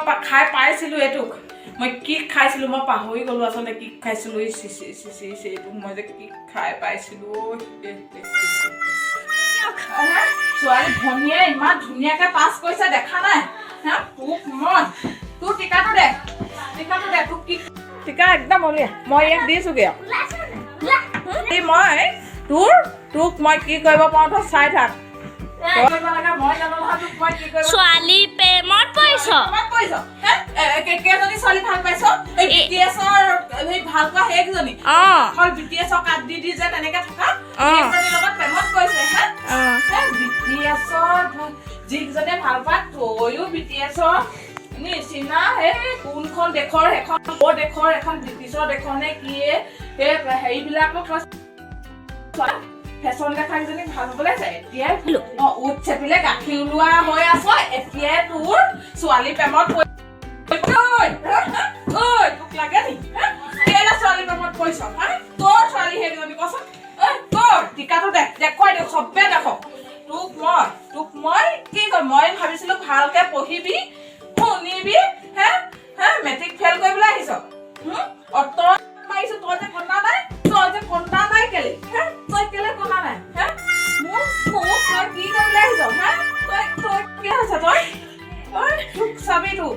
মই খাই পাইছিলোঁ এইটোক মই কি খাইছিলোঁ মই পাহৰি গ'লোঁ আচলতে কি খাইছিলোঁ এইটো মই যে কি খাই পাইছিলোঁ ছোৱালী ভনীয়ে ইমান ধুনীয়াকৈ পাছ কৰিছে দেখা নাই হা তোক তোৰ টিকাটো দে তোক কি টিকা একদম উলিয়া মই ইয়াক দিছোঁগৈ মই তোক মই কি কৰিব পাৰোঁ তই চাই থাক ছোৱালী প্ৰেমত পৰিছ কেইজনী ছোৱালী ভাল পাইছ BTSৰ ভাল পোৱা সেইকেইজনী BTSৰ কাট দি যে তেনেকে থকা সেইকেইজনীৰ লগত প্ৰেমত পৰিছে BTSৰ যিকেইজনীয়ে ভাল পায় তয়ো BTSৰ নিচিনা সেই কোনখন দেশৰ এখন ক'ৰ দেশৰ এখন ব্ৰিটিছৰ দেশৰ নে কি হেৰিবিলাকক ফেশ্বন দেখা কিজনী ভাল হ'বলৈ আছে এতিয়াই উঠ চেপিলে গাখীৰ ওলোৱা হৈ আছ এতিয়াই তোৰ ছোৱালী প্ৰেমত তোক লাগে নি কেলে ছোৱালী প্ৰেমত পৰিছ তোৰ ছোৱালী সেইজনী কচোন তোৰ টিকাটো দেখুৱাই দিয়ক চবে দেখক তোক মই কি কৰিম মই ভাবিছিলো ভালকে পঢ়িবি শুনিবি মেট্ৰিক ফেইল কৰিবলৈ আহিছ তই মাৰিছো তই যে কন্দা নাই কেলে তই কেলে কন্দা নাই মোক তই কি কৰিবলৈ আহিছ তই কি হৈছে তই তোক চাবি তোক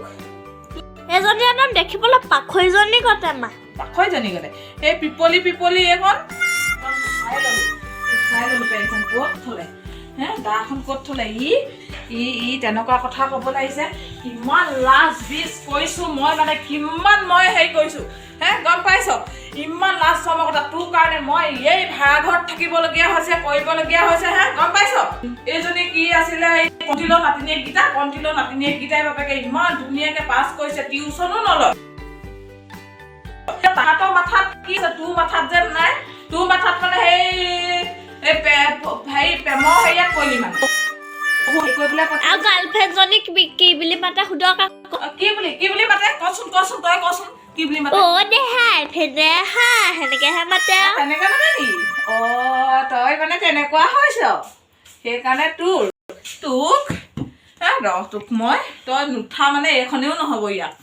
এজনী একদম দেখিবলৈ পাখৈজনী গতে মা পাখৈজনী গতে এই পিপলি এখন চাই ললো পেঞ্চন ক'ত থলে দাখন ক'ত থলে ই তেনেকুৱা কথা ক'ব লাগিছে কিমান লাজ বিজ কৰিছোঁ মই মানে কিমান মই হেৰি কৰিছোঁ গম পাইছ ইমান লাজ চমৰ কথা তোৰ কাৰণে মই এই ভাড়া ঘৰত থাকিবলগীয়া হৈছে কৰিবলগীয়া হৈছে গম পাইছ এইজনী কি আছিলে এই কণ্টিলৰ নাতিনীয়েককেইটাই বাপেকে ইমান ধুনীয়াকৈ পাছ কৰিছে টিউচনো নলয় তাহাঁতৰ মাথাত কি আছে তোৰ মাথাত যেন নাই তোৰ মাথাত মানে হেৰি প্ৰেমৰ হেৰিয়াত কৰিলি মানে আৰু গাৰ্লফ্ৰেণ্ডজনী কি বুলি মাতে সুধক কি বুলি মাতে কচোন তই কচোন কি বুলি মাতে দেহাই ফেদেহা সেনেকেহে মাতে তেনেকে মানে নি তই মানে তেনেকুৱা হৈছ সেইকাৰণে তোক মই তই নুঠা মানে এইখনেও নহ'ব ইয়াত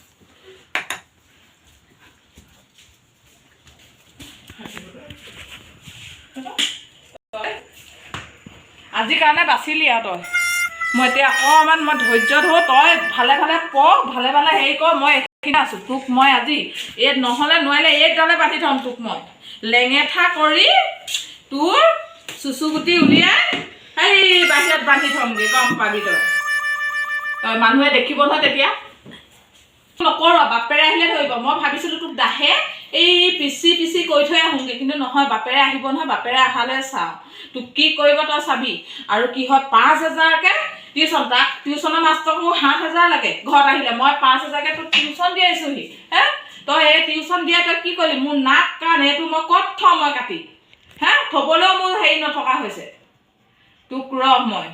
আজিৰ কাৰণে বাচিলি আৰু তই মই এতিয়া অকণমান মই ধৈৰ্য ধৰো তই ভালে হেৰি কৰ মই এইখিনি আছোঁ তোক মই আজি এই নহ'লে নোৱাৰিলে এইডালে বান্ধি থ'ম তোক মই লেঙেঠা কৰি তোৰ চুচুগুটি উলিয়াই সেই বাহিৰত বান্ধি থ'মগৈ গম পাবি তই মানুহে দেখিব নহয় তেতিয়া নকৰ বাপেৰে আহিলে ধৰিব মই ভাবিছিলোঁ তোক দাহে এই পিচি কৈ থৈ আহোঁগৈ কিন্তু নহয় বাপেৰে আহিব নহয় বাপেৰে অহালৈ চাওঁ তোক কি কৰিব তই চাবি আৰু কি হয় 5,000কৈ টিউশ্যন তাক টিউশ্যনৰ মাষ্টৰক মোৰ 7,000 লাগে ঘৰত আহিলে মই 5,000কৈ তোক টিউশ্যন দি আহিছোঁহি তই এই টিউশ্যন দিয়া তই কি কৰিলি মোৰ নাক কাণ এইটো মই ক'ত থওঁ মই কাটি থ'বলৈও মোৰ হেৰি নথকা হৈছে তোক মই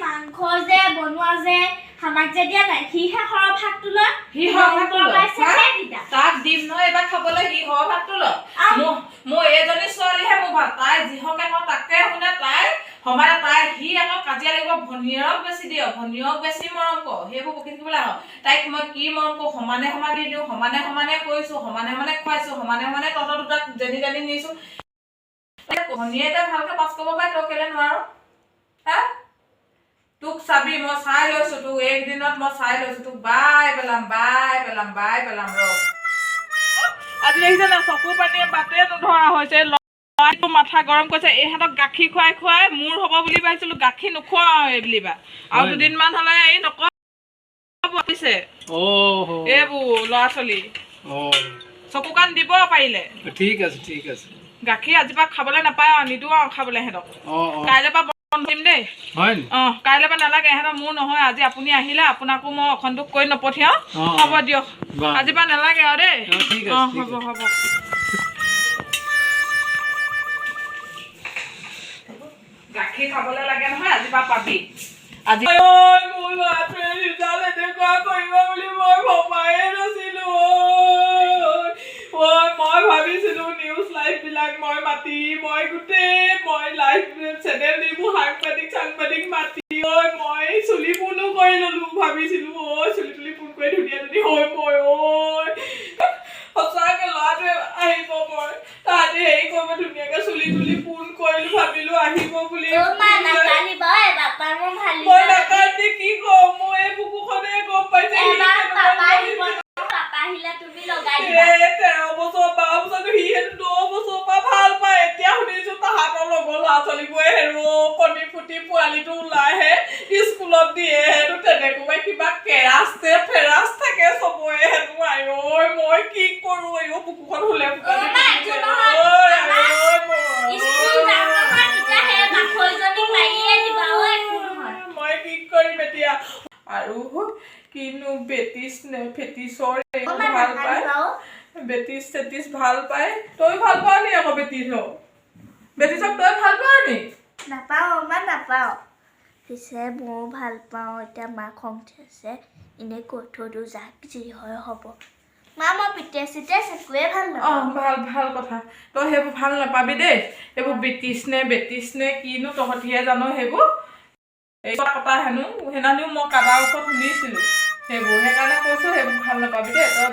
মাংস যে বনোৱা যে আমাক যে দিয়া নাই সিহে সৰহ ভাগটো লয় তাক দিম নহয় এবাৰ খাবলৈ সি সৰহ ভাগটো লয় মোৰ এইজনী ছোৱালীহে মোৰ ভাল তাই যিহকে মই তাকে শুনে তাই সমানে সি আকৌ কাজিয়া লাগিব ভনীয়েৰক বেছি দিয় ভনীয়েৰক বেছি মৰম কৰ সেইবোৰ বকি থাকিবলৈ আহ তাইক মই কি মৰম কৰোঁ সমানে দি দিওঁ সমানে কৰিছোঁ সমানে খুৱাইছোঁ সমানে তহঁতৰ দুটাক যেনি নিছোঁ ভনীয়ে তই ভালকৈ পাছ কৰিব পাৰে তই কেলে নোৱাৰ তোক চাবি মই চাই লৈছোঁ তোক একদিনত মই চাই লৈছোঁ তোক বাই পেলাম ৰ আজি দেখিছে না চকু পানীয়ে বাটে নধৰা হৈছে ল'ৰাটো মাথা গৰম কৰিছে এইহঁতক গাখীৰ খুৱাই মোৰ হ'ব বুলি ভাবিছিলোঁ গাখীৰ নোখোৱাওঁ এই বুলিবা আৰু দুদিনমান হ'লে এই নকছে এইবোৰ ল'ৰা ছোৱালী চকু কাণ দিব পাৰিলে ঠিক আছে গাখীৰ আজিৰ পৰা খাবলৈ নাপায় আৰু নিদিওঁ আৰু খাবলৈ সিহঁতক কাইলৈ পৰা বন্ধ দিম দেই কাইলৈ পৰা নালাগে ইহঁতৰ মোৰ নহয় আজি আপুনি আহিলে আপোনাকো মই অসন্তোষ কৰি নপঠিয়াওঁ হ'ব দিয়ক আজিৰ পৰা নালাগে আৰু দেই হ'ব গাখীৰ খাবলৈ লাগে নহয় আজিৰ পৰা পাবি আজি মোৰ ল'ৰাটোৱে ৰিজাল্ট এনেকুৱা কৰিব বুলি মই ভবাই নাছিলোঁ মই ভাবিছিলোঁ নিউজ লাইভবিলাক মই লাইভ চেনেল দিবোৰ সাংবাদিক মাতি মই চুলিবোৰনো কৰি ল'লোঁ ভাবি ভাবিলো আহিব বুলি মা নাকালিব বাপা মই ভালি মই নাকান্দি কি কম মই এই বুকুখনে গম পাইছে এবাৰ পাপা আহিব পাপা আহিলে তুমি লগাই দিবা 13 বছৰ 12 বছৰ সি 9 বছৰ পৰা ভাল পায় এতিয়া শুনিছো তাহাঁতৰ লগৰ ল'ৰা ছোৱালীবোৰে হেৰো কণী ফুটি পোৱালিটো ওলাইহে স্কুলত দিয়ে হেনো তেনেকুৱাই কিবা কেৰাচে ফেৰাচ থাকে চবৰে হেনো আই মই কি কৰো এই বুকুখন হুলে মই কি কৰিম এতিয়া আৰু কিনো বেটিছ নে ফেটিছৰ ভাল পায় বেটিছ চেটিছ ভাল পায় তই ভাল পাৱ নি আকৌ বেটিছক তই ভাল পাৱ নি নাপাওঁ মা নাপাওঁ পিছে ময়ো ভাল পাওঁ এতিয়া মাক খং উঠিছে এনেই কৈ থৈ দিওঁ যাক যি হয় হ'ব মা মই পিতে চিতে একোৱে ভাল নাপাওঁ ভাল কথা তই সেইবোৰ ভাল নাপাবি দেই এইবোৰ বেটিছ নে কিনো তহঁতিহে জানো সেইবোৰ এই কথা হেনো সেইদিনাখনিও মই কাৰোবাৰ ওচৰত শুনিছিলোঁ সেইবোৰ সেইকাৰণে কৈছোঁ সেইবোৰ ভাল নাপাবি দেই তই